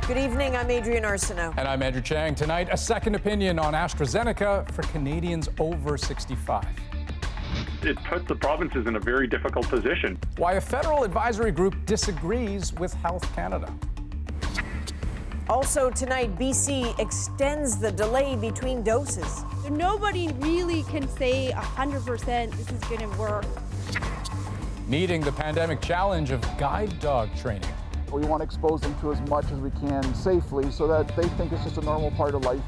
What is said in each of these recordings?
Good evening, I'm Adrienne Arsenault. And I'm Andrew Chang. Tonight, a second opinion on AstraZeneca for Canadians over 65. It puts the provinces in a very difficult position. Why a federal advisory group disagrees with Health Canada. Also tonight, BC extends the delay between doses. Nobody really can say 100% this is going to work. Meeting the pandemic challenge of guide dog training. We want to expose them to as much as we can safely so that they think it's just a normal part of life.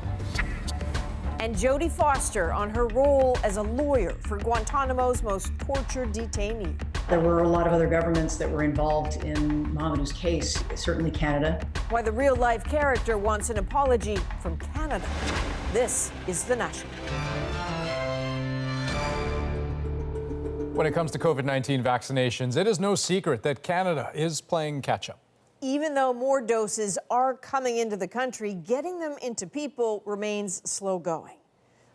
And Jodie Foster on her role as a lawyer for Guantanamo's most tortured detainee. There were a lot of other governments that were involved in Mamadou's case, certainly Canada. Why the real-life character wants an apology from Canada. This is The National. When it comes to COVID-19 vaccinations, it is no secret that Canada is playing catch-up. Even though more doses are coming into the country, getting them into people remains slow going.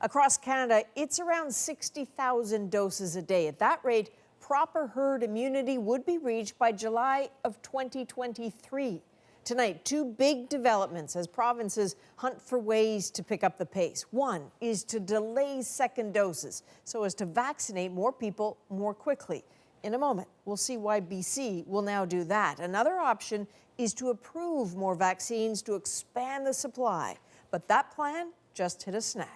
Across Canada, it's around 60,000 doses a day. At that rate, proper herd immunity would be reached by July of 2023. Tonight, two big developments as provinces hunt for ways to pick up the pace. One is to delay second doses so as to vaccinate more people more quickly. In a moment, we'll see why BC will now do that. Another option is to approve more vaccines to expand the supply. But that plan just hit a snag.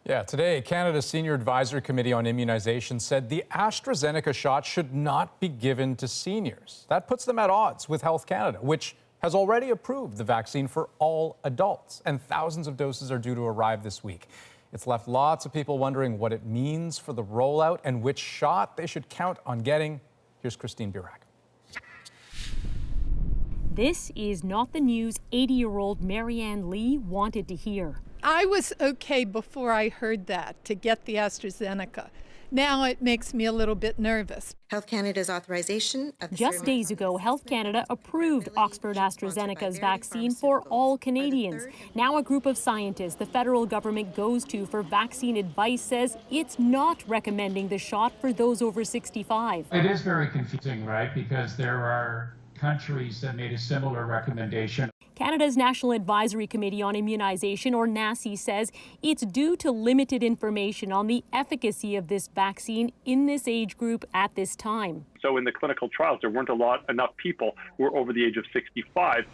Yeah, today, Canada's Senior Advisory Committee on Immunization said the AstraZeneca shot should not be given to seniors. That puts them at odds with Health Canada, which has already approved the vaccine for all adults, and thousands of doses are due to arrive this week. It's left lots of people wondering what it means for the rollout and which shot they should count on getting. Here's Christine Burak. This is not the news 80-year-old Marianne Lee wanted to hear. I was okay before I heard that, to get the AstraZeneca. Now it makes me a little bit nervous. Health Canada's authorization of Just days ago, Health Canada approved Oxford-AstraZeneca's vaccine for all Canadians. Now a group of scientists the federal government goes to for vaccine advice says it's not recommending the shot for those over 65. It is very confusing, right? Because there are countries that made a similar recommendation. Canada's National Advisory Committee on Immunization, or NACI, says it's due to limited information on the efficacy of this vaccine in this age group at this time. So in the clinical trials, there weren't enough people who were over the age of 65.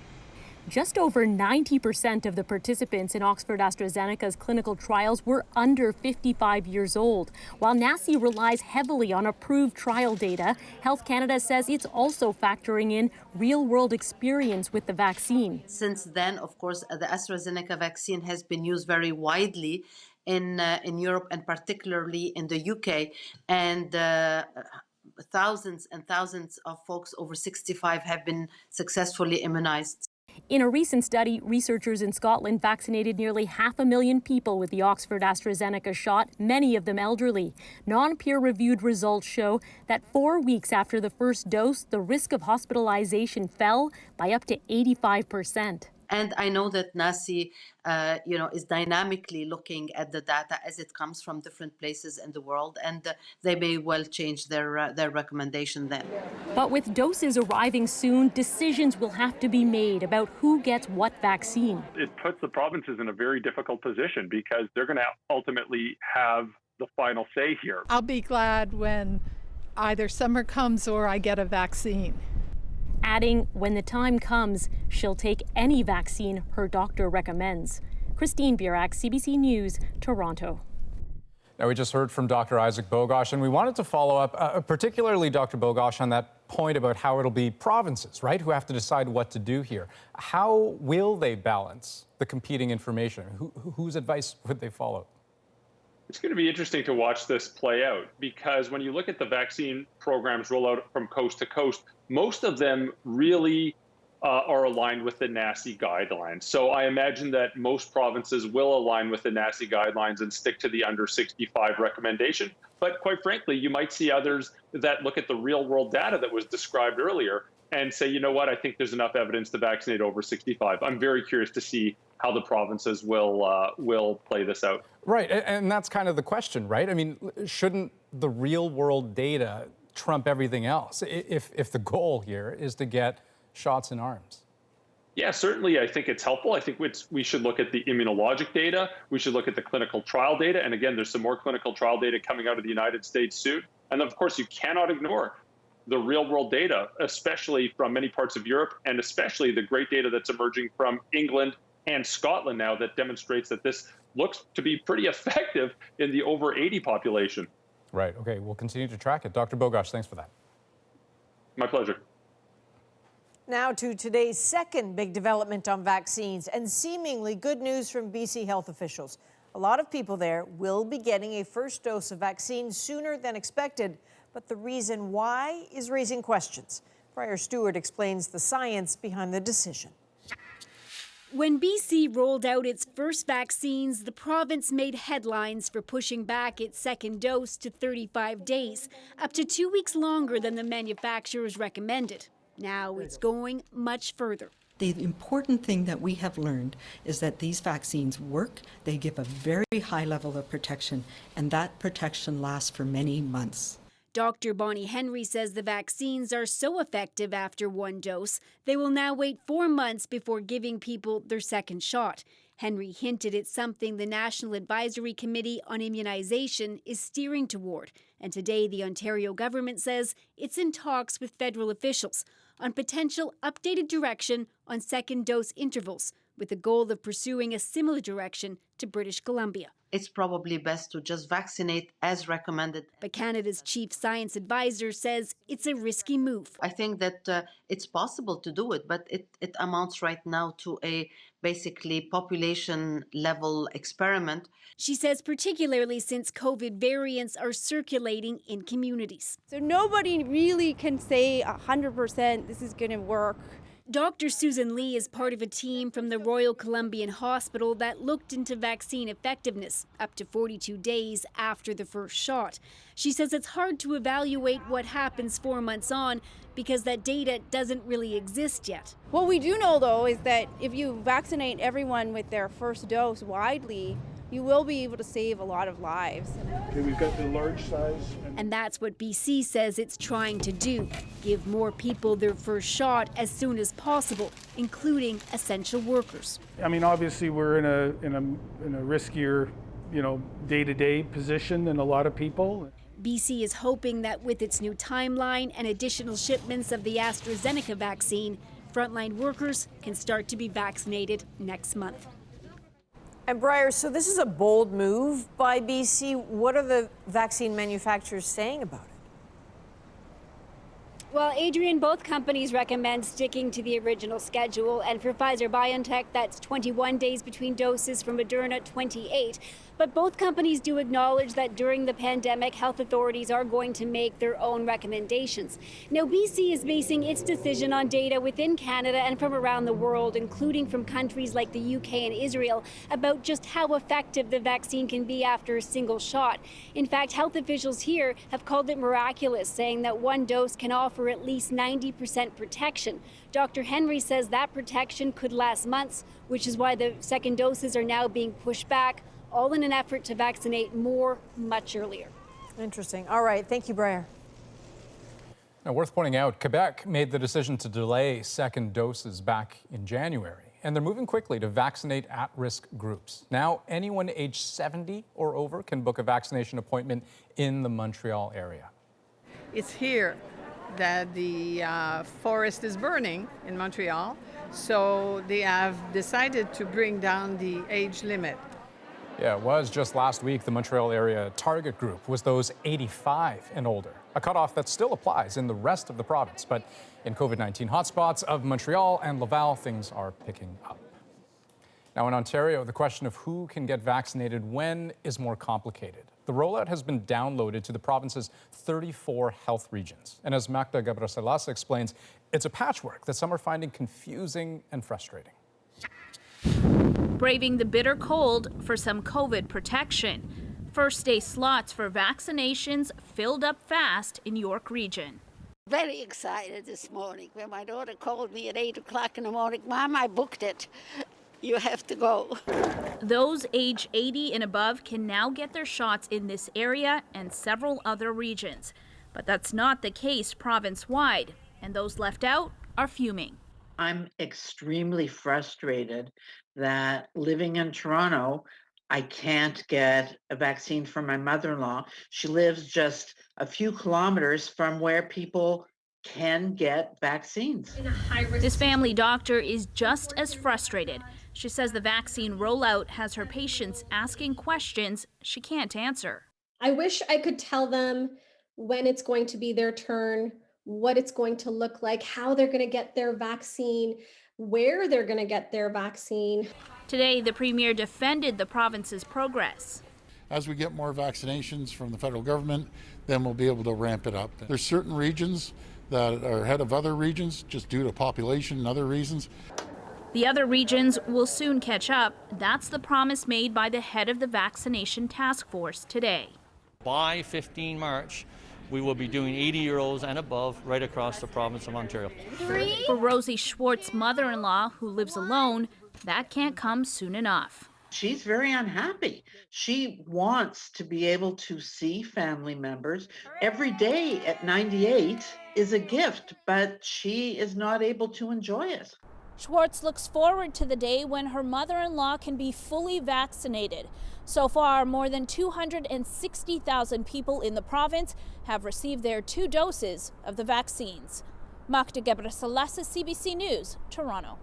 Just over 90% of the participants in Oxford-AstraZeneca's clinical trials were under 55 years old. While NACI relies heavily on approved trial data, Health Canada says it's also factoring in real-world experience with the vaccine. Since then, of course, the AstraZeneca vaccine has been used very widely in Europe and particularly in the UK, and thousands and thousands of folks over 65 have been successfully immunized. In a recent study, researchers in Scotland vaccinated nearly 500,000 people with the Oxford-AstraZeneca shot, many of them elderly. Non-peer-reviewed results show that 4 weeks after the first dose, the risk of hospitalization fell by up to 85%. And I know that NACI, is dynamically looking at the data as it comes from different places in the world, and they may well change their recommendation then. But with doses arriving soon, decisions will have to be made about who gets what vaccine. It puts the provinces in a very difficult position because they're going to ultimately have the final say here. I'll be glad when either summer comes or I get a vaccine. Adding, when the time comes, she'll take any vaccine her doctor recommends. Christine Burak, CBC News, Toronto. Now, we just heard from Dr. Isaac Bogosh, and we wanted to follow up, particularly Dr. Bogosh, on that point about how it'll be provinces, right, who have to decide what to do here. How will they balance the competing information? Whose advice would they follow? It's going to be interesting to watch this play out because when you look at the vaccine programs roll out from coast to coast, most of them really are aligned with the NACI guidelines. So I imagine that most provinces will align with the NACI guidelines and stick to the under 65 recommendation. But quite frankly, you might see others that look at the real world data that was described earlier and say, you know what, I think there's enough evidence to vaccinate over 65. I'm very curious to see how the provinces will play this out. Right, and that's kind of the question, right? I mean, shouldn't the real world data trump everything else if the goal here is to get shots in arms? Yeah, certainly. I think it's helpful. I think we should look at the immunologic data. We should look at the clinical trial data. And again, there's some more clinical trial data coming out of the United States soon. And of course, you cannot ignore the real world data, especially from many parts of Europe, and especially the great data that's emerging from England and Scotland now that demonstrates that this looks to be pretty effective in the over 80 population. Right. Okay. We'll continue to track it. Dr. Bogosh, thanks for that. My pleasure. Now to today's second big development on vaccines and seemingly good news from BC health officials. A lot of people there will be getting a first dose of vaccine sooner than expected, but the reason why is raising questions. Brian Stewart explains the science behind the decision. When BC rolled out its first vaccines, the province made headlines for pushing back its second dose to 35 days, up to 2 weeks longer than the manufacturers recommended. Now it's going much further. The important thing that we have learned is that these vaccines work. They give a very high level of protection, and that protection lasts for many months. Dr. Bonnie Henry says the vaccines are so effective after one dose, they will now wait 4 months before giving people their second shot. Henry hinted it's something the National Advisory Committee on Immunization is steering toward. And today the Ontario government says it's in talks with federal officials on potential updated direction on second dose intervals, with the goal of pursuing a similar direction to British Columbia. It's probably best to just vaccinate as recommended. But Canada's chief science advisor says it's a risky move. I think that it's possible to do it, but it amounts right now to a basically population level experiment. She says particularly since COVID variants are circulating in communities. So nobody really can say 100% this is going to work. Dr. Susan Lee is part of a team from the Royal Columbian Hospital that looked into vaccine effectiveness up to 42 days after the first shot. She says it's hard to evaluate what happens 4 months on because that data doesn't really exist yet. What we do know, though, is that if you vaccinate everyone with their first dose widely, you will be able to save a lot of lives. Okay, we've got the large size. And that's what BC says it's trying to do, give more people their first shot as soon as possible, including essential workers. I mean, obviously we're in a riskier, day-to-day position than a lot of people. BC is hoping that with its new timeline and additional shipments of the AstraZeneca vaccine, frontline workers can start to be vaccinated next month. And Brian, so this is a bold move by BC. What are the vaccine manufacturers saying about it? Well, Adrian, both companies recommend sticking to the original schedule. And for Pfizer-BioNTech, that's 21 days between doses. For Moderna, 28. But both companies do acknowledge that during the pandemic, health authorities are going to make their own recommendations. Now, BC is basing its decision on data within Canada and from around the world, including from countries like the UK and Israel, about just how effective the vaccine can be after a single shot. In fact, health officials here have called it miraculous, saying that one dose can offer at least 90% protection. Dr. Henry says that protection could last months, which is why the second doses are now being pushed back, all in an effort to vaccinate more much earlier. Interesting. All right. Thank you, Brian. Now, worth pointing out, Quebec made the decision to delay second doses back in January, and they're moving quickly to vaccinate at-risk groups. Now, anyone aged 70 or over can book a vaccination appointment in the Montreal area. It's here that the forest is burning in Montreal, so they have decided to bring down the age limit. Yeah, it was just last week the Montreal area target group was those 85 and older, a cutoff that still applies in the rest of the province. But in COVID-19 hotspots of Montreal and Laval, things are picking up. Now in Ontario, the question of who can get vaccinated when is more complicated. The rollout has been downloaded to the province's 34 health regions. And as Magda Gabraselas explains, it's a patchwork that some are finding confusing and frustrating. Braving the bitter cold for some COVID protection. First day slots for vaccinations filled up fast in York Region. Very excited this morning when my daughter called me at 8 o'clock in the morning. Mom, I booked it. You have to go. Those age 80 and above can now get their shots in this area and several other regions. But that's not the case province-wide, and those left out are fuming. I'm extremely frustrated that living in Toronto, I can't get a vaccine for my mother-in-law. She lives just a few kilometers from where people can get vaccines. This family doctor is just as frustrated. She says the vaccine rollout has her patients asking questions she can't answer. I wish I could tell them when it's going to be their turn, what it's going to look like, how they're going to get their vaccine, where they're going to get their vaccine. Today, the premier defended the province's progress. As we get more vaccinations from the federal government, then we'll be able to ramp it up. There's certain regions that are ahead of other regions just due to population and other reasons. The other regions will soon catch up. That's the promise made by the head of the vaccination task force today. By 15 March, we will be doing 80-year-olds and above right across the province of Ontario. For Rosie Schwartz's mother-in-law, who lives alone, that can't come soon enough. She's very unhappy. She wants to be able to see family members. Every day at 98 is a gift, but she is not able to enjoy it. Schwartz looks forward to the day when her mother-in-law can be fully vaccinated. So far, more than 260,000 people in the province have received their 2 doses of the vaccines. Magda Gebrselassie, CBC News, Toronto.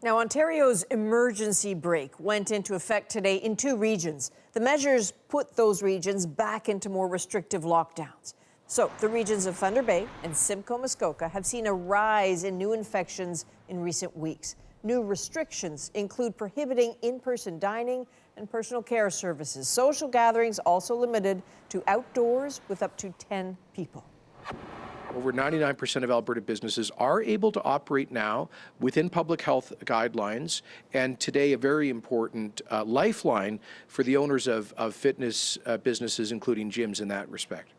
Now, Ontario's emergency brake went into effect today in 2 regions. The measures put those regions back into more restrictive lockdowns. So the regions of Thunder Bay and Simcoe-Muskoka have seen a rise in new infections in recent weeks. New restrictions include prohibiting in-person dining and personal care services. Social gatherings also limited to outdoors with up to 10 people. Over 99% of Alberta businesses are able to operate now within public health guidelines, and today a very important lifeline for the owners of fitness businesses, including gyms in that respect.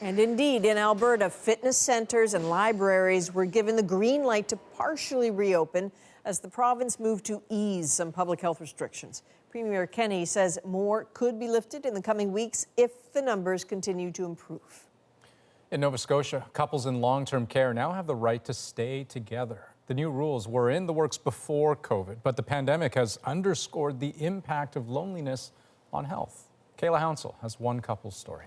And indeed, in Alberta, fitness centers and libraries were given the green light to partially reopen as the province moved to ease some public health restrictions. Premier Kenney says more could be lifted in the coming weeks if the numbers continue to improve. In Nova Scotia, couples in long-term care now have the right to stay together. The new rules were in the works before COVID, but the pandemic has underscored the impact of loneliness on health. Kayla Hounsell has one couple's story.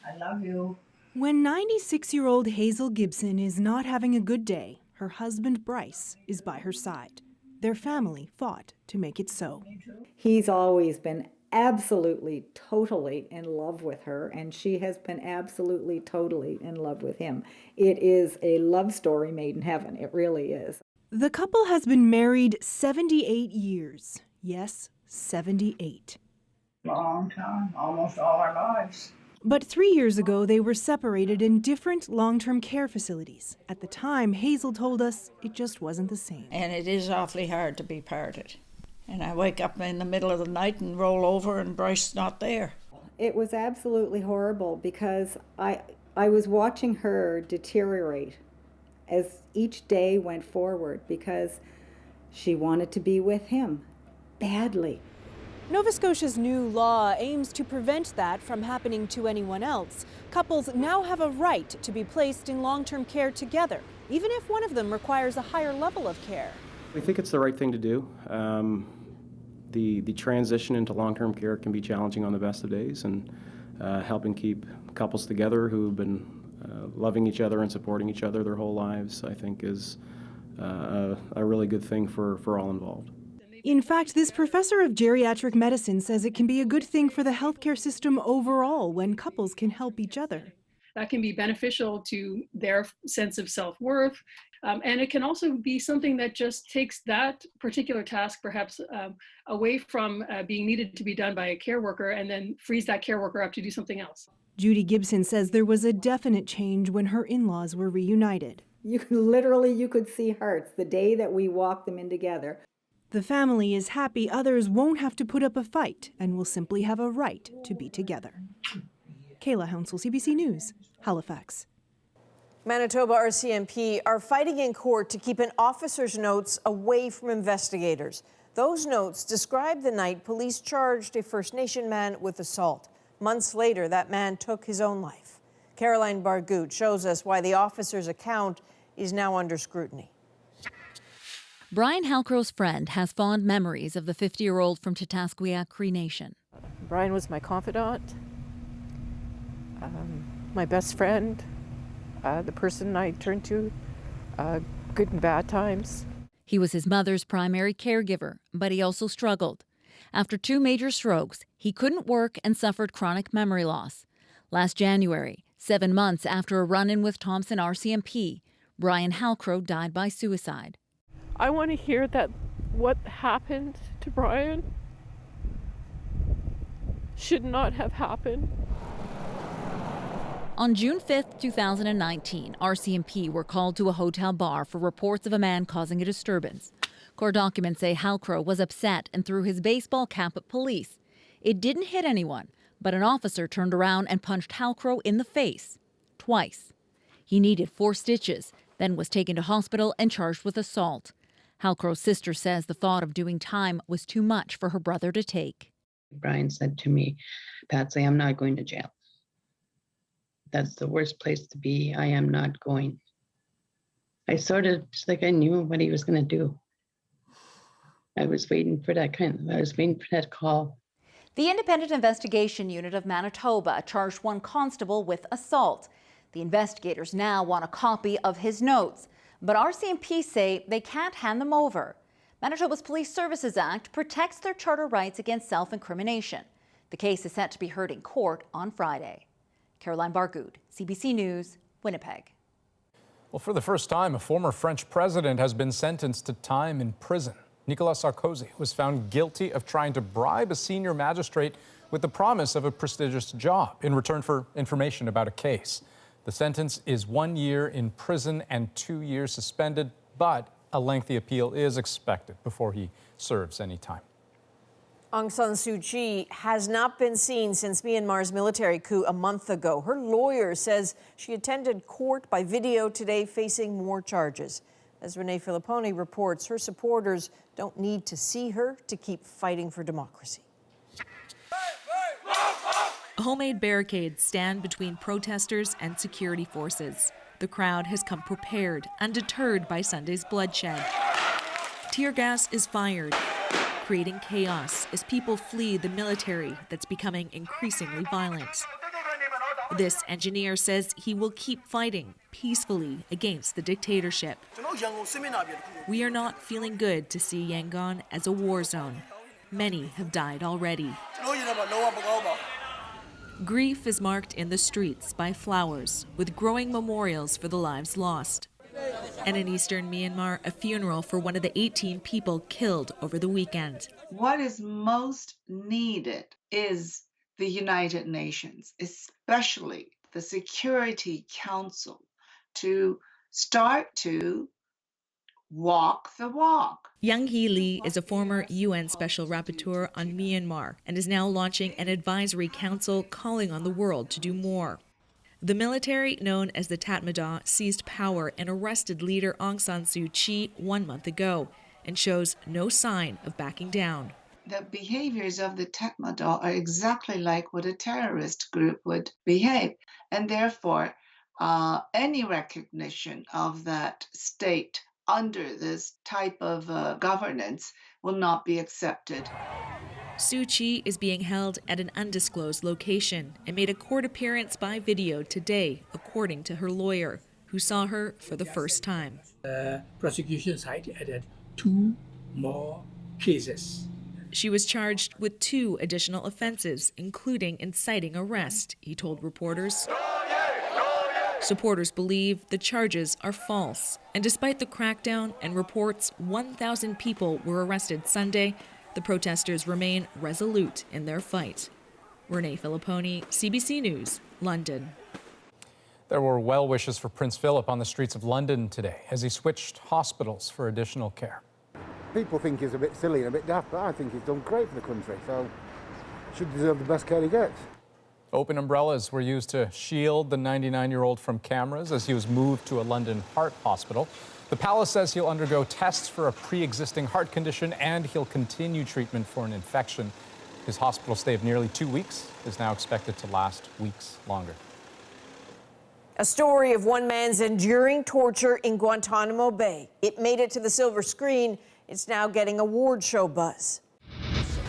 I love you. When 96-year-old Hazel Gibson is not having a good day, her husband Bryce is by her side. Their family fought to make it so. He's always been absolutely, totally in love with her, and she has been absolutely, totally in love with him. It is a love story made in heaven. It really is. The couple has been married 78 years. Yes, 78. Long time, almost all our lives. But 3 years ago, they were separated in different long-term care facilities. At the time, Hazel told us it just wasn't the same. And it is awfully hard to be parted. And I wake up in the middle of the night and roll over and Bryce's not there. It was absolutely horrible because I was watching her deteriorate as each day went forward because she wanted to be with him badly. Nova Scotia's new law aims to prevent that from happening to anyone else. Couples now have a right to be placed in long-term care together, even if one of them requires a higher level of care. We think it's the right thing to do. The transition into long-term care can be challenging on the best of days, and helping keep couples together who've been loving each other and supporting each other their whole lives, I think is a really good thing for all involved. In fact, this professor of geriatric medicine says it can be a good thing for the healthcare system overall when couples can help each other. That can be beneficial to their sense of self-worth. And it can also be something that just takes that particular task perhaps away from being needed to be done by a care worker and then frees that care worker up to do something else. Judy Gibson says there was a definite change when her in-laws were reunited. You could see hearts the day that we walked them in together. The family is happy others won't have to put up a fight and will simply have a right to be together. Kayla Hounsell, CBC News, Halifax. Manitoba RCMP are fighting in court to keep an officer's notes away from investigators. Those notes describe the night police charged a First Nation man with assault. Months later, that man took his own life. Caroline Bargout shows us why the officer's account is now under scrutiny. Brian Halcrow's friend has fond memories of the 50-year-old from Titasquia Cree Nation. Brian was my confidant, my best friend, the person I turned to, good and bad times. He was his mother's primary caregiver, but he also struggled. After 2 major strokes, he couldn't work and suffered chronic memory loss. Last January, 7 months after a run-in with Thompson RCMP, Brian Halcrow died by suicide. I want to hear that what happened to Brian should not have happened. On June 5, 2019, RCMP were called to a hotel bar for reports of a man causing a disturbance. Court documents say Halcrow was upset and threw his baseball cap at police. It didn't hit anyone, but an officer turned around and punched Halcrow in the face, twice. He needed 4 stitches, then was taken to hospital and charged with assault. Halcrow's sister says the thought of doing time was too much for her brother to take. Brian said to me, "Patsy, I'm not going to jail. That's the worst place to be. I am not going." I sort of, just like I knew what he was going to do. I was waiting for that call. The Independent Investigation Unit of Manitoba charged one constable with assault. The investigators now want a copy of his notes, but RCMP say they can't hand them over. Manitoba's Police Services Act protects their charter rights against self-incrimination. The case is set to be heard in court on Friday. Caroline Bargood, CBC News, Winnipeg. Well, for the first time, a former French president has been sentenced to time in prison. Nicolas Sarkozy was found guilty of trying to bribe a senior magistrate with the promise of a prestigious job in return for information about a case. The sentence is 1 year in prison and 2 years suspended, but a lengthy appeal is expected before he serves any time. Aung San Suu Kyi has not been seen since Myanmar's military coup a month ago. Her lawyer says she attended court by video today, facing more charges. As Renee Filipponi reports, her supporters don't need to see her to keep fighting for democracy. Homemade barricades stand between protesters and security forces. The crowd has come prepared, undeterred by Sunday's bloodshed. Tear gas is fired, creating chaos as people flee the military that's becoming increasingly violent. This engineer says he will keep fighting peacefully against the dictatorship. We are not feeling good to see Yangon as a war zone. Many have died already. Grief is marked in the streets by flowers, with growing memorials for the lives lost. And in eastern Myanmar, a funeral for one of the 18 people killed over the weekend. What is most needed is the United Nations, especially the Security Council, to start to walk the walk. Young Hee Lee is a former UN Special Rapporteur on Myanmar and is now launching an advisory council calling on the world to do more. The military, known as the Tatmadaw, seized power and arrested leader Aung San Suu Kyi 1 month ago and shows no sign of backing down. The behaviors of the Tatmadaw are exactly like what a terrorist group would behave, and therefore any recognition of that state under this type of governance will not be accepted. Suu Kyi is being held at an undisclosed location and made a court appearance by video today, according to her lawyer, who saw her for the first time. The prosecution side added 2 more cases. She was charged with 2 additional offenses, including inciting arrest, he told reporters. Supporters believe the charges are false. And despite the crackdown and reports 1,000 people were arrested Sunday, the protesters remain resolute in their fight. Renee Filipponi, CBC News, London. There were well wishes for Prince Philip on the streets of London today as he switched hospitals for additional care. People think he's a bit silly and a bit daft, but I think he's done great for the country, so should deserve the best care he gets. Open umbrellas were used to shield the 99-year-old from cameras as he was moved to a London heart hospital. The palace says he'll undergo tests for a pre-existing heart condition and he'll continue treatment for an infection. His hospital stay of nearly 2 weeks is now expected to last weeks longer. A story of one man's enduring torture in Guantanamo Bay. It made it to the silver screen. It's now getting award show buzz.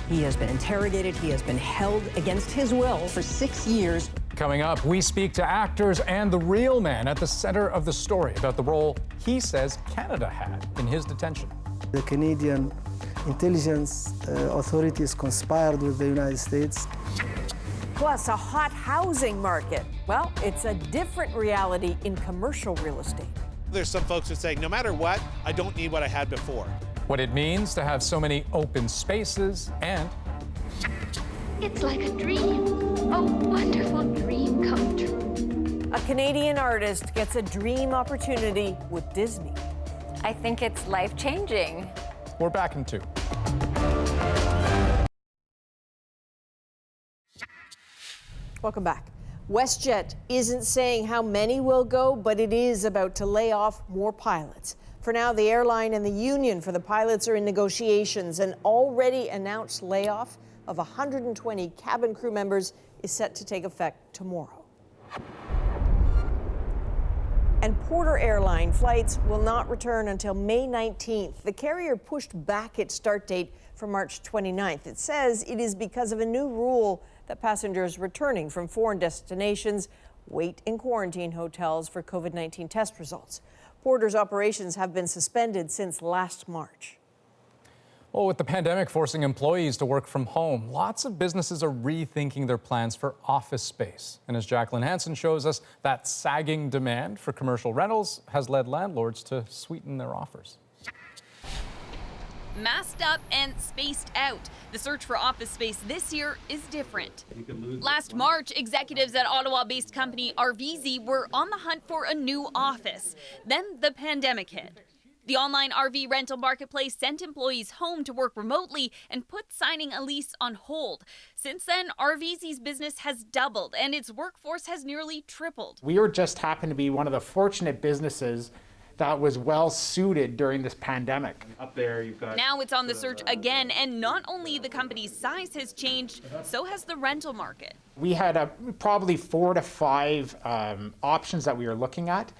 He has been interrogated. He has been held against his will for 6 years. Coming up, we speak to actors and the real man at the center of the story about the role he says Canada had in his detention. The Canadian intelligence authorities conspired with the United States. Plus, a hot housing market. Well, it's a different reality in commercial real estate. There's some folks that say, no matter what, I don't need what I had before. What it means to have so many open spaces and... It's like a dream, a wonderful dream come true. A Canadian artist gets a dream opportunity with Disney. I think it's life-changing. We're back in 2. Welcome back. Westjet isn't saying how many will go, but it is about to lay off more pilots. For now, the airline and the union for the pilots are in negotiations. An already announced layoff of 120 cabin crew members is set to take effect tomorrow. And Porter Airlines flights will not return until May 19th. The carrier pushed back its start date for March 29th. It says it is because of a new rule that passengers returning from foreign destinations wait in quarantine hotels for COVID-19 test results. Porter's operations have been suspended since last March. Well, with the pandemic forcing employees to work from home, lots of businesses are rethinking their plans for office space. And as Jacqueline Hansen shows us, that sagging demand for commercial rentals has led landlords to sweeten their offers. Masked up and spaced out. The search for office space this year is different. Last March, executives at Ottawa-based company RVZ were on the hunt for a new office. Then the pandemic hit. The online RV rental marketplace sent employees home to work remotely and put signing a lease on hold. Since then, RVZ's business has doubled and its workforce has nearly tripled. We were just happened to be one of the fortunate businesses that was well suited during this pandemic. Up there, you've got... Now it's on the search again, and not only the company's size has changed, so has the rental market. We had probably 4 to 5 options that we were looking at.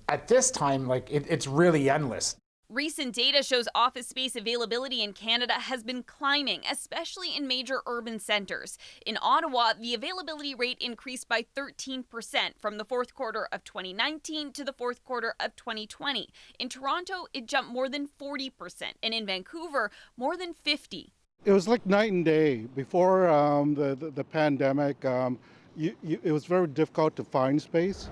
At this time, it's really endless. Recent data shows office space availability in Canada has been climbing, especially in major urban centers. In Ottawa, the availability rate increased by 13% from the fourth quarter of 2019 to the fourth quarter of 2020. In Toronto, it jumped more than 40%, and in Vancouver, more than 50%. It was like night and day. Before the pandemic, it was very difficult to find space.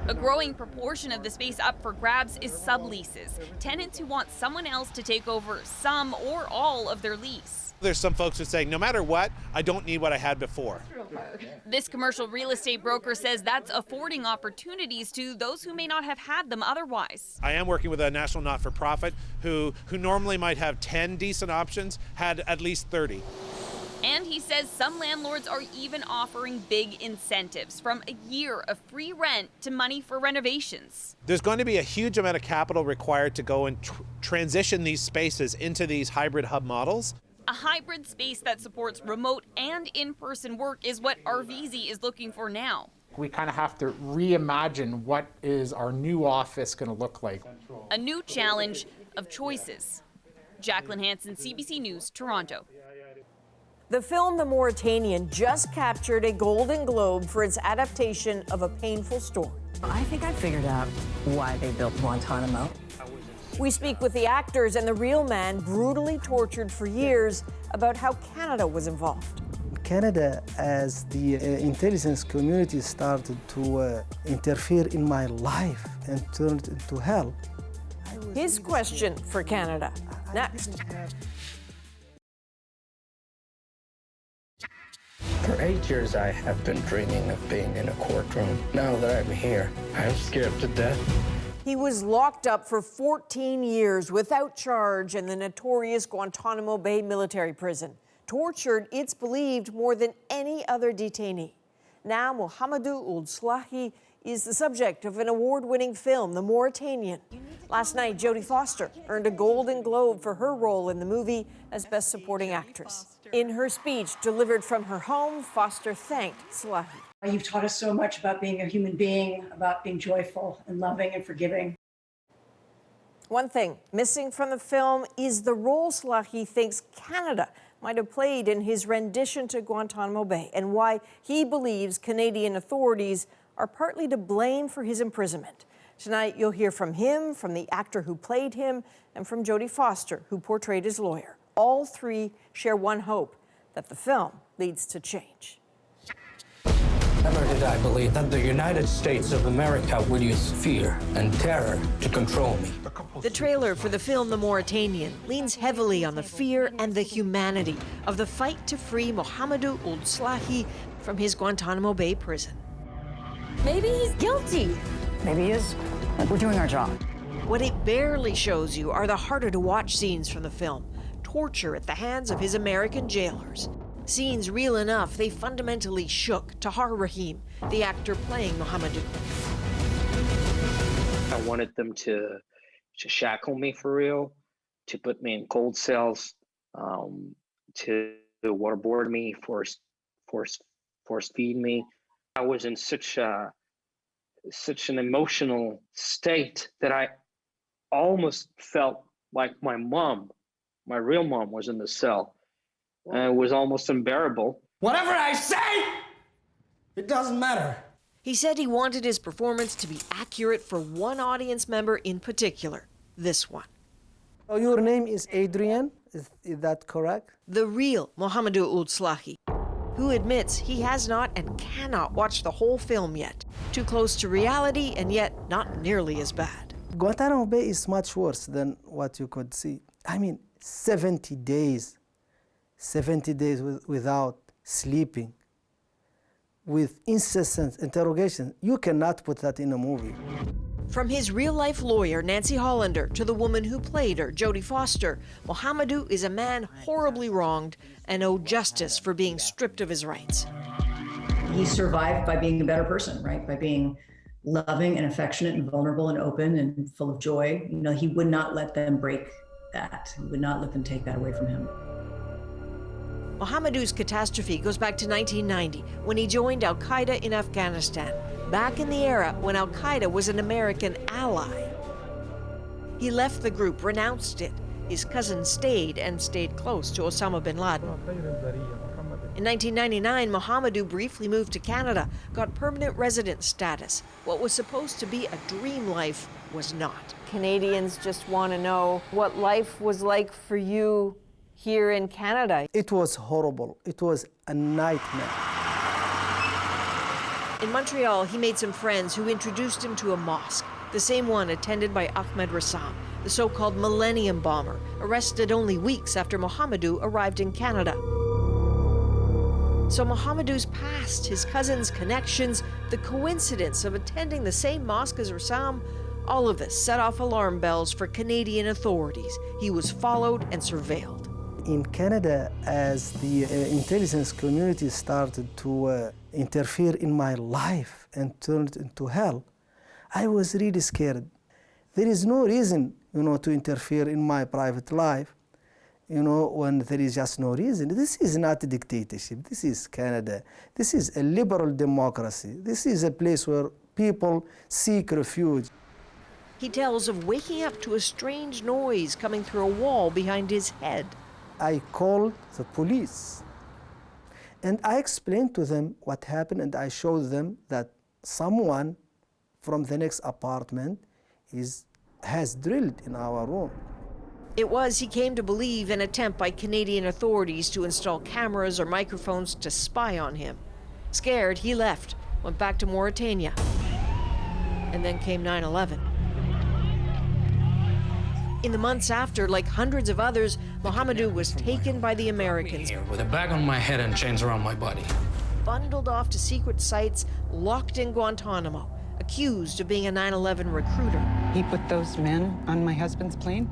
A growing proportion of the space up for grabs is subleases, tenants who want someone else to take over some or all of their lease. There's some folks that say, no matter what, I don't need what I had before. This commercial real estate broker says that's affording opportunities to those who may not have had them otherwise. I am working with a national not-for-profit who normally might have 10 decent options, had at least 30. And he says some landlords are even offering big incentives, from a year of free rent to money for renovations. There's going to be a huge amount of capital required to go and transition these spaces into these hybrid hub models. A hybrid space that supports remote and in-person work is what RVZ is looking for now. We kind of have to reimagine what is our new office going to look like. A new challenge of choices. Jacqueline Hansen, CBC News, Toronto. The film The Mauritanian just captured a Golden Globe for its adaptation of a painful story. I think I figured out why they built Guantanamo. We speak with the actors and the real man brutally tortured for years about how Canada was involved. Canada, as the intelligence community started to interfere in my life and turned it into hell. His question for Canada, next. For 8 years, I have been dreaming of being in a courtroom. Now that I'm here, I'm scared to death. He was locked up for 14 years without charge in the notorious Guantanamo Bay military prison. Tortured, it's believed, more than any other detainee. Now, Mohamedou Ould Slahi is the subject of an award-winning film, The Mauritanian. Last night, Jodie Foster earned a Golden Globe for her role in the movie as Best Supporting Actress. In her speech delivered from her home, Foster thanked Slahi. You've taught us so much about being a human being, about being joyful and loving and forgiving. One thing missing from the film is the role Slahi thinks Canada might have played in his rendition to Guantanamo Bay, and why he believes Canadian authorities are partly to blame for his imprisonment. Tonight, you'll hear from him, from the actor who played him, and from Jodie Foster, who portrayed his lawyer. All three share one hope, that the film leads to change. Never did I believe that the United States of America would use fear and terror to control me. The trailer for the film The Mauritanian leans heavily on the fear and the humanity of the fight to free Mohamedou Ould Slahi from his Guantanamo Bay prison. Maybe he's guilty. Maybe he is. We're doing our job. What it barely shows you are the harder-to-watch scenes from the film. Torture at the hands of his American jailers. Scenes real enough, they fundamentally shook Tahar Rahim, the actor playing Mohamedou. I wanted them to shackle me for real, to put me in cold cells, to waterboard me, force feed me. I was in such an emotional state that I almost felt like my mom, my real mom, was in the cell. And it was almost unbearable. Whatever I say, it doesn't matter. He said he wanted his performance to be accurate for one audience member in particular, this one. Oh, your name is Adrian, is that correct? The real Mohamedou Ould Slahi, who admits he has not and cannot watch the whole film yet. Too close to reality and yet not nearly as bad. Guantanamo Bay is much worse than what you could see. I mean, 70 days without sleeping, with incessant interrogation. You cannot put that in a movie. From his real-life lawyer, Nancy Hollander, to the woman who played her, Jodie Foster, Mohamedou is a man horribly wronged and owed justice for being stripped of his rights. He survived by being a better person, right? By being loving and affectionate and vulnerable and open and full of joy. You know, he would not let them break that. He would not let them take that away from him. Mohamedou's catastrophe goes back to 1990, when he joined al-Qaeda in Afghanistan, back in the era when al-Qaeda was an American ally. He left the group, renounced it. His cousin stayed, and stayed close to Osama bin Laden. In 1999, Mohamedou briefly moved to Canada, got permanent resident status. What was supposed to be a dream life was not. Canadians just want to know what life was like for you here in Canada. It was horrible. It was a nightmare. In Montreal, he made some friends who introduced him to a mosque, the same one attended by Ahmed Rassam, the so-called Millennium Bomber, arrested only weeks after Mohamedou arrived in Canada. So Mohamedou's past, his cousin's connections, the coincidence of attending the same mosque as Rassam, all of this set off alarm bells for Canadian authorities. He was followed and surveilled. In Canada, as the intelligence community started to interfere in my life and turned into hell, I was really scared. There is no reason, to interfere in my private life, when there is just no reason. This is not a dictatorship. This is Canada. This is a liberal democracy. This is a place where people seek refuge. He tells of waking up to a strange noise coming through a wall behind his head. I called the police, and I explained to them what happened, and I showed them that someone from the next apartment has drilled in our room. It was, he came to believe, an attempt by Canadian authorities to install cameras or microphones to spy on him. Scared, he left, went back to Mauritania, and then came 9/11. In the months after, like hundreds of others, Mohamedou was taken by the Americans. With a bag on my head and chains around my body. Bundled off to secret sites, locked in Guantanamo, accused of being a 9/11 recruiter. He put those men on my husband's plane?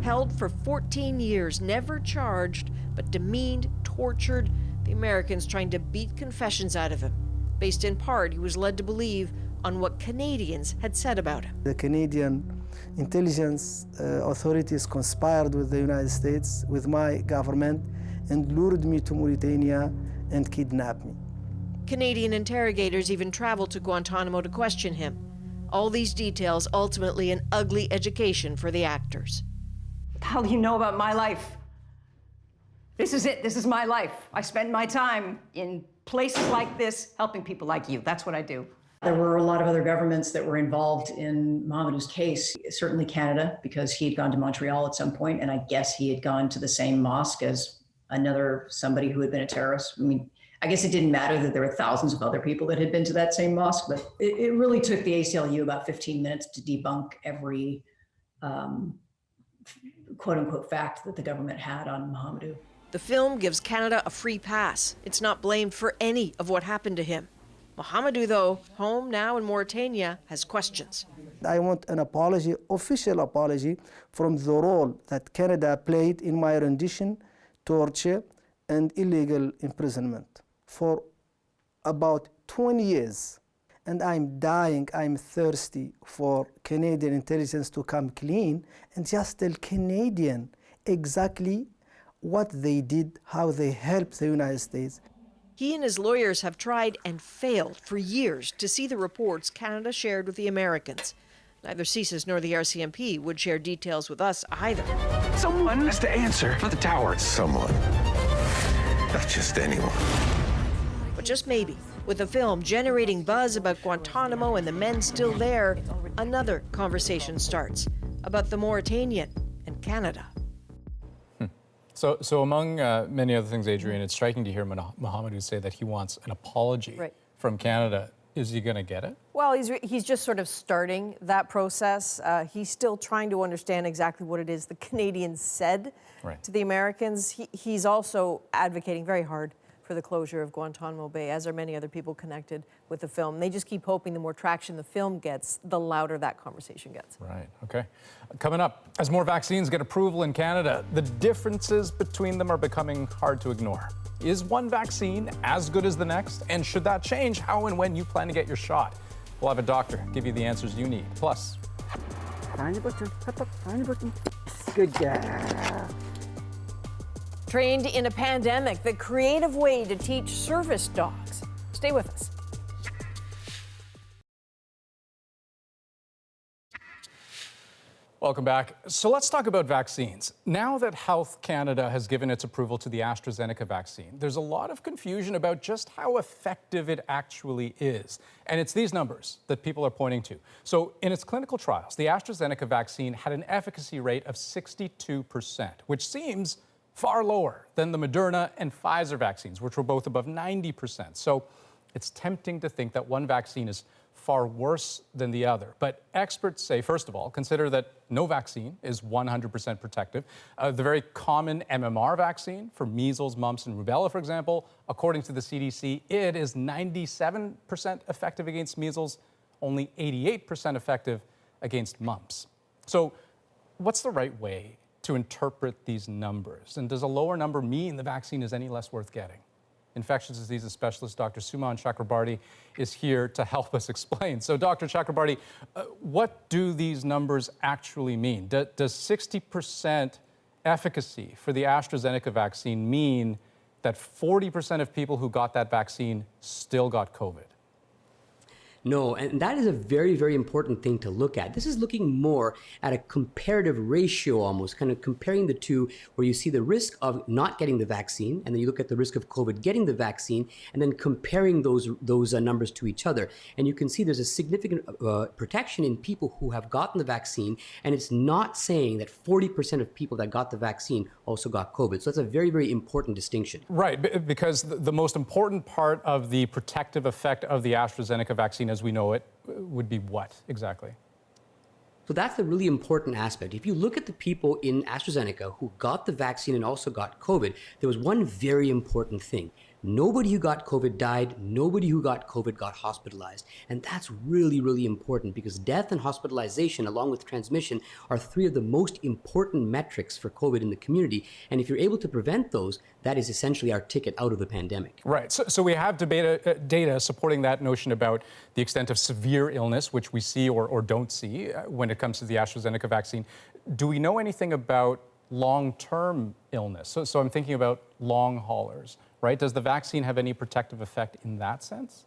Held for 14 years, never charged, but demeaned, tortured, the Americans trying to beat confessions out of him. Based in part, he was led to believe on what Canadians had said about him. The Canadian intelligence authorities conspired with the United States, with my government, and lured me to Mauritania and kidnapped me. Canadian interrogators even traveled to Guantanamo to question him. All these details ultimately an ugly education for the actors. What the hell do you know about my life? This is it. This is my life. I spend my time in places like this helping people like you. That's what I do. There were a lot of other governments that were involved in Mohamedou's case. Certainly Canada, because he had gone to Montreal at some point, and I guess he had gone to the same mosque as somebody who had been a terrorist. I mean, I guess it didn't matter that there were thousands of other people that had been to that same mosque, but it really took the ACLU about 15 minutes to debunk every quote unquote fact that the government had on Mohamedou. The film gives Canada a free pass. It's not blamed for any of what happened to him. Mohamedou, though, home now in Mauritania, has questions. I want an apology, official apology, from the role that Canada played in my rendition, torture, and illegal imprisonment for about 20 years. And I'm dying, I'm thirsty for Canadian intelligence to come clean and just tell Canadian exactly what they did, how they helped the United States. He and his lawyers have tried and failed for years to see the reports Canada shared with the Americans. Neither CSIS nor the RCMP would share details with us either. Someone has to answer for the tower. Someone, not just anyone. But just maybe, with the film generating buzz about Guantanamo and the men still there, another conversation starts about the Mauritanian and Canada. So among many other things, Adrienne, it's striking to hear Mohamedou say that he wants an apology from Canada. Is he going to get it? Well, he's just sort of starting that process. He's still trying to understand exactly what it is the Canadians said to the Americans. He's also advocating very hard for the closure of Guantanamo Bay, as are many other people connected with the film. They just keep hoping the more traction the film gets, the louder that conversation gets. Right, okay. Coming up, as more vaccines get approval in Canada, the differences between them are becoming hard to ignore. Is one vaccine as good as the next? And should that change how and when you plan to get your shot? We'll have a doctor give you the answers you need. Plus, find the button, find the button. Good job. Trained in a pandemic, the creative way to teach service dogs. Stay with us. welcome back. So let's talk about vaccines. Now that Health Canada has given its approval to the AstraZeneca vaccine, there's a lot of confusion about just how effective it actually is. And it's these numbers that people are pointing to. So in its clinical trials, the AstraZeneca vaccine had an efficacy rate of 62%, which seems far lower than the Moderna and Pfizer vaccines, which were both above 90%. So it's tempting to think that one vaccine is far worse than the other. But experts say, first of all, consider that no vaccine is 100% protective. The very common MMR vaccine for measles, mumps, and rubella, for example, according to the CDC, it is 97% effective against measles, only 88% effective against mumps. So what's the right way to interpret these numbers? And does a lower number mean the vaccine is any less worth getting? Infectious diseases specialist Dr. Suman Chakrabarty is here to help us explain. So Dr. Chakrabarty, what do these numbers actually mean? Does 60% efficacy for the AstraZeneca vaccine mean that 40% of people who got that vaccine still got COVID? No, and that is a very, very important thing to look at. This is looking more at a comparative ratio almost, kind of comparing the two, where you see the risk of not getting the vaccine, and then you look at the risk of COVID getting the vaccine, and then comparing those numbers to each other. And you can see there's a significant protection in people who have gotten the vaccine, and it's not saying that 40% of people that got the vaccine also got COVID. So that's a very, very important distinction. Right, because the most important part of the protective effect of the AstraZeneca vaccine as we know it would be what exactly? So that's the really important aspect. If you look at the people in AstraZeneca who got the vaccine and also got COVID, there was one very important thing. Nobody who got COVID died. Nobody who got COVID got hospitalized. And that's really, really important because death and hospitalization, along with transmission, are three of the most important metrics for COVID in the community. And if you're able to prevent those, that is essentially our ticket out of the pandemic. Right. So we have data supporting that notion about the extent of severe illness, which we see or don't see when it comes to the AstraZeneca vaccine. Do we know anything about long-term illness? So I'm thinking about long haulers, right? Does the vaccine have any protective effect in that sense?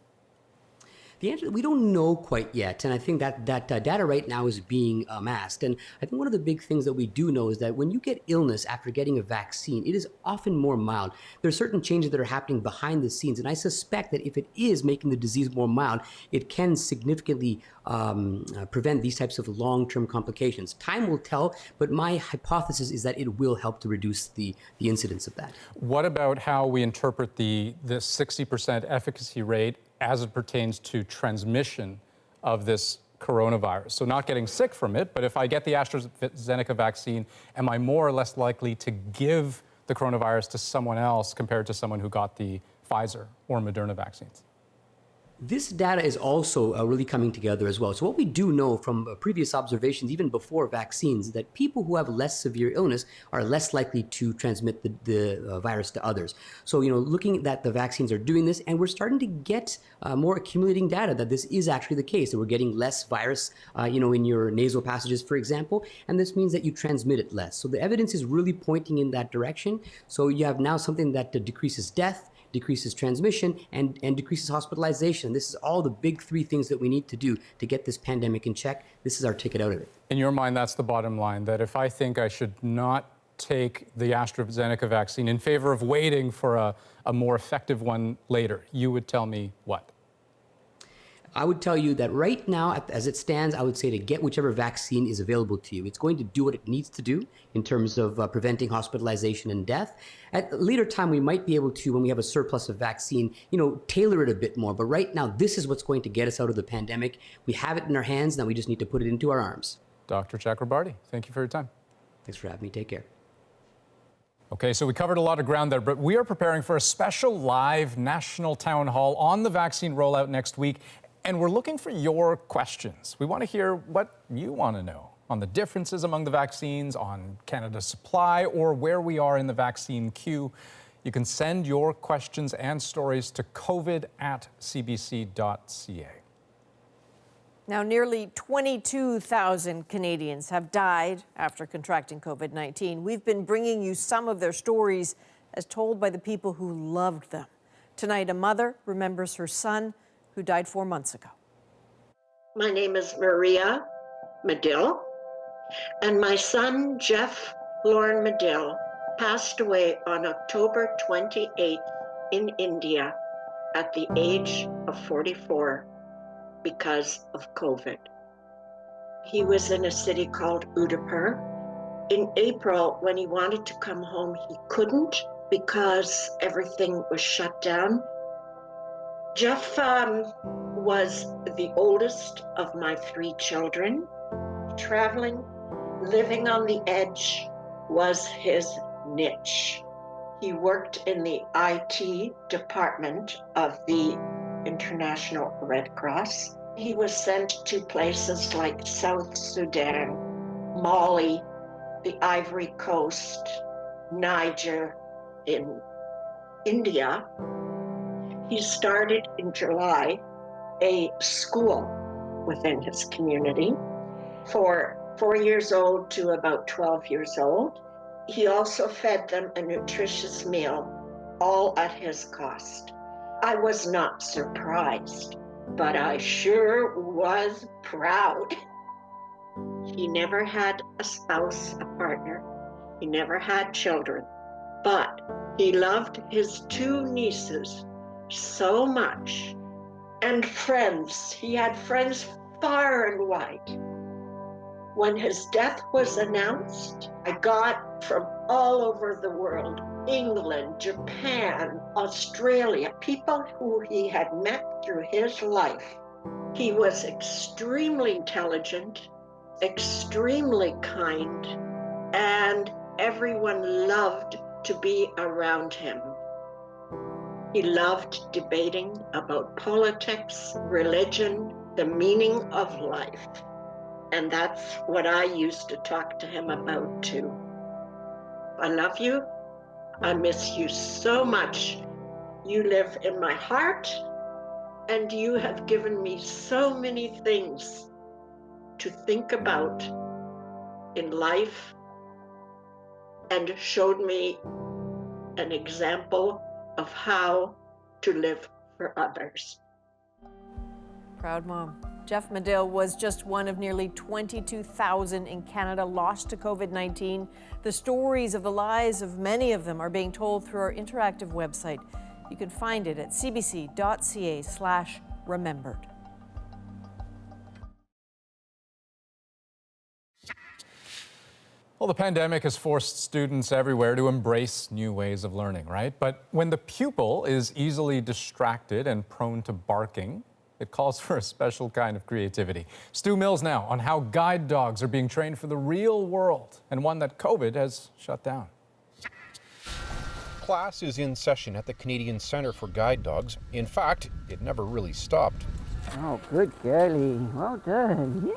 The answer, we don't know quite yet, and I think that data right now is being amassed. And I think one of the big things that we do know is that when you get illness after getting a vaccine, it is often more mild. There are certain changes that are happening behind the scenes, and I suspect that if it is making the disease more mild, it can significantly prevent these types of long-term complications. Time will tell, but my hypothesis is that it will help to reduce the incidence of that. What about how we interpret the 60% efficacy rate as it pertains to transmission of this coronavirus? So not getting sick from it, but if I get the AstraZeneca vaccine, am I more or less likely to give the coronavirus to someone else compared to someone who got the Pfizer or Moderna vaccines? This data is also really coming together as well. So what we do know from previous observations, even before vaccines, that people who have less severe illness are less likely to transmit the virus to others. So, looking at the vaccines are doing this, and we're starting to get more accumulating data that this is actually the case, that we're getting less virus, in your nasal passages, for example, and this means that you transmit it less. So the evidence is really pointing in that direction. So you have now something that decreases death, decreases transmission, and decreases hospitalization. This is all the big three things that we need to do to get this pandemic in check. This is our ticket out of it. In your mind, that's the bottom line, that if I think I should not take the AstraZeneca vaccine in favor of waiting for a more effective one later, you would tell me what? I would tell you that right now, as it stands, I would say to get whichever vaccine is available to you. It's going to do what it needs to do in terms of preventing hospitalization and death. At a later time, we might be able to, when we have a surplus of vaccine, tailor it a bit more. But right now, this is what's going to get us out of the pandemic. We have it in our hands, now we just need to put it into our arms. Dr. Chakrabarty, thank you for your time. Thanks for having me. Take care. Okay, so we covered a lot of ground there, but we are preparing for a special live national town hall on the vaccine rollout next week. And we're looking for your questions. We want to hear what you want to know on the differences among the vaccines, on Canada's supply, or where we are in the vaccine queue. You can send your questions and stories to covid@cbc.ca. Now, nearly 22,000 Canadians have died after contracting COVID-19. We've been bringing you some of their stories as told by the people who loved them. Tonight, a mother remembers her son who died 4 months ago. My name is Maria Madill, and my son, Jeff Lorne Madill, passed away on October 28th in India at the age of 44 because of COVID. He was in a city called Udaipur. In April, when he wanted to come home, he couldn't because everything was shut down. Jeff was the oldest of my 3 children. Traveling, living on the edge was his niche. He worked in the IT department of the International Red Cross. He was sent to places like South Sudan, Mali, the Ivory Coast, Niger, in India. He started in July a school within his community for 4 years old to about 12 years old. He also fed them a nutritious meal, all at his cost. I was not surprised, but I sure was proud. He never had a spouse, a partner. He never had children, but he loved his 2 nieces so much, and friends. He had friends far and wide. When his death was announced, I got from all over the world, England, Japan, Australia, people who he had met through his life. He was extremely intelligent, extremely kind, and everyone loved to be around him. He loved debating about politics, religion, the meaning of life. And that's what I used to talk to him about too. I love you. I miss you so much. You live in my heart, and you have given me so many things to think about in life and showed me an example of how to live for others. Proud mom. Jeff Madill was just one of nearly 22,000 in Canada lost to COVID-19. The stories of the lives of many of them are being told through our interactive website. You can find it at cbc.ca/remembered. Well, the pandemic has forced students everywhere to embrace new ways of learning, right? But when the pupil is easily distracted and prone to barking, it calls for a special kind of creativity. Stu Mills now on how guide dogs are being trained for the real world and one that COVID has shut down. Class is in session at the Canadian Centre for Guide Dogs. In fact, it never really stopped. Oh, good girlie. Well done. Yay!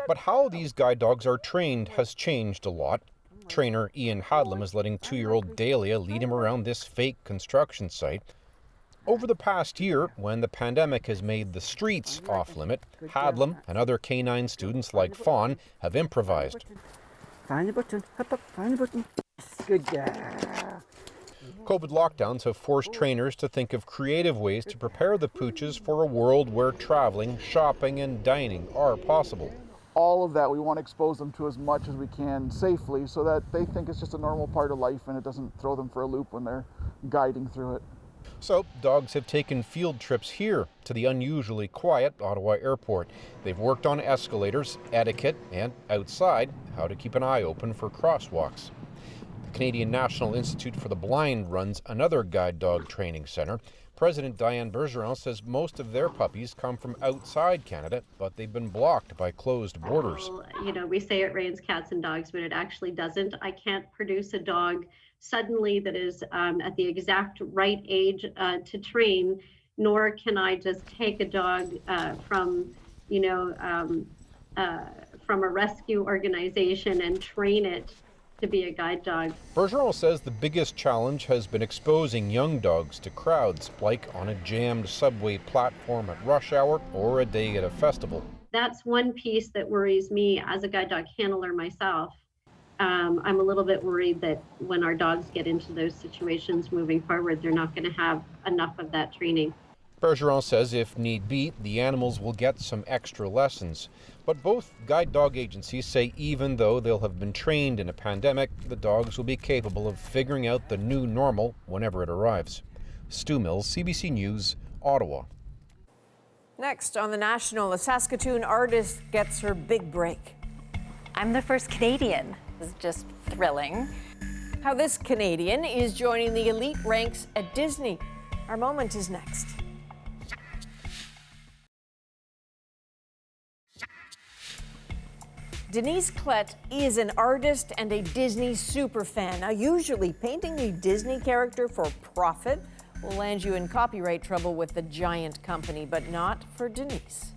But how these guide dogs are trained has changed a lot. Trainer Ian Hadlam is letting 2-year-old Dahlia lead him around this fake construction site. Over the past year, when the pandemic has made the streets off-limit, Hadlam and other canine students like Fawn have improvised. Find the button. Hop up. Find the button. Good girl. COVID lockdowns have forced trainers to think of creative ways to prepare the pooches for a world where traveling, shopping, and dining are possible. All of that we want to expose them to as much as we can safely so that they think it's just a normal part of life and it doesn't throw them for a loop when they're guiding through it. So, dogs have taken field trips here to the unusually quiet Ottawa airport. They've worked on escalators, etiquette, and outside, how to keep an eye open for crosswalks. The Canadian National Institute for the Blind runs another guide dog training centre. President Diane Bergeron says most of their puppies come from outside Canada, but they've been blocked by closed borders. You know, we say it rains cats and dogs, but it actually doesn't. I can't produce a dog suddenly that is at the exact right age to train, nor can I just take a dog from a rescue organization and train it to be a guide dog. Bergeron says the biggest challenge has been exposing young dogs to crowds, like on a jammed subway platform at rush hour or a day at a festival. That's one piece that worries me as a guide dog handler myself. I'm a little bit worried that when our dogs get into those situations moving forward, they're not going to have enough of that training. Bergeron says if need be, the animals will get some extra lessons. But both guide dog agencies say even though they'll have been trained in a pandemic, the dogs will be capable of figuring out the new normal whenever it arrives. Stu Mills, CBC News, Ottawa. Next on The National, a Saskatoon artist gets her big break. I'm the first Canadian. It's just thrilling. How this Canadian is joining the elite ranks at Disney. Our moment is next. Denise Klett is an artist and a Disney superfan. Now, usually painting a Disney character for profit will land you in copyright trouble with the giant company, but not for Denise.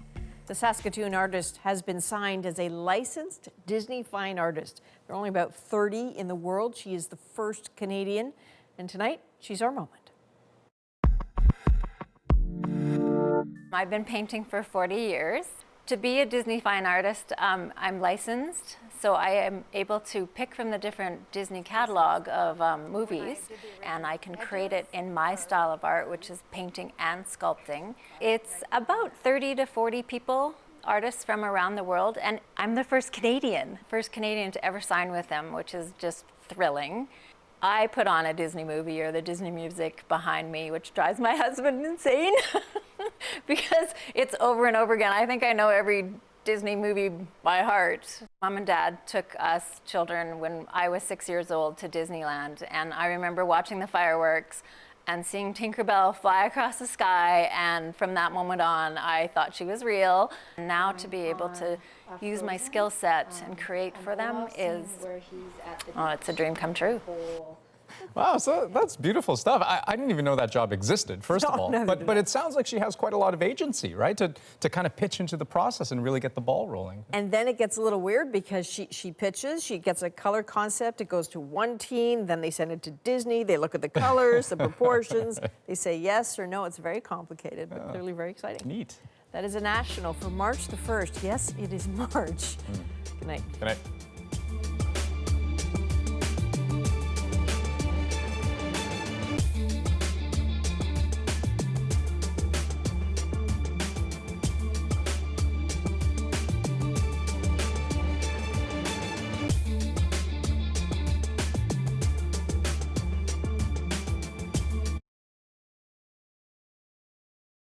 The Saskatoon artist has been signed as a licensed Disney fine artist. There are only about 30 in the world. She is the first Canadian, and tonight, she's our moment. I've been painting for 40 years. To be a Disney fine artist, I'm licensed, so I am able to pick from the different Disney catalog of movies, and I can create it in my style of art, which is painting and sculpting. It's about 30 to 40 people, artists from around the world, and I'm the first Canadian to ever sign with them, which is just thrilling. I put on a Disney movie or the Disney music behind me, which drives my husband insane because it's over and over again. I think I know every Disney movie by heart. Mom and Dad took us children when I was 6 years old to Disneyland, and I remember watching the fireworks and seeing Tinkerbell fly across the sky, and from that moment on, I thought she was real. Now to be able to use my skill set and create for them is, oh, it's a dream come true. Wow, so that's beautiful stuff. I didn't even know that job existed, first of all. But it sounds like she has quite a lot of agency, right? To kind of pitch into the process and really get the ball rolling. And then it gets a little weird because she pitches, she gets a color concept, it goes to one team, then they send it to Disney, they look at the colors, the proportions, they say yes or no. It's very complicated, but clearly very exciting. Neat. That is a national for March the 1st. Yes, it is March. Good night. Good night.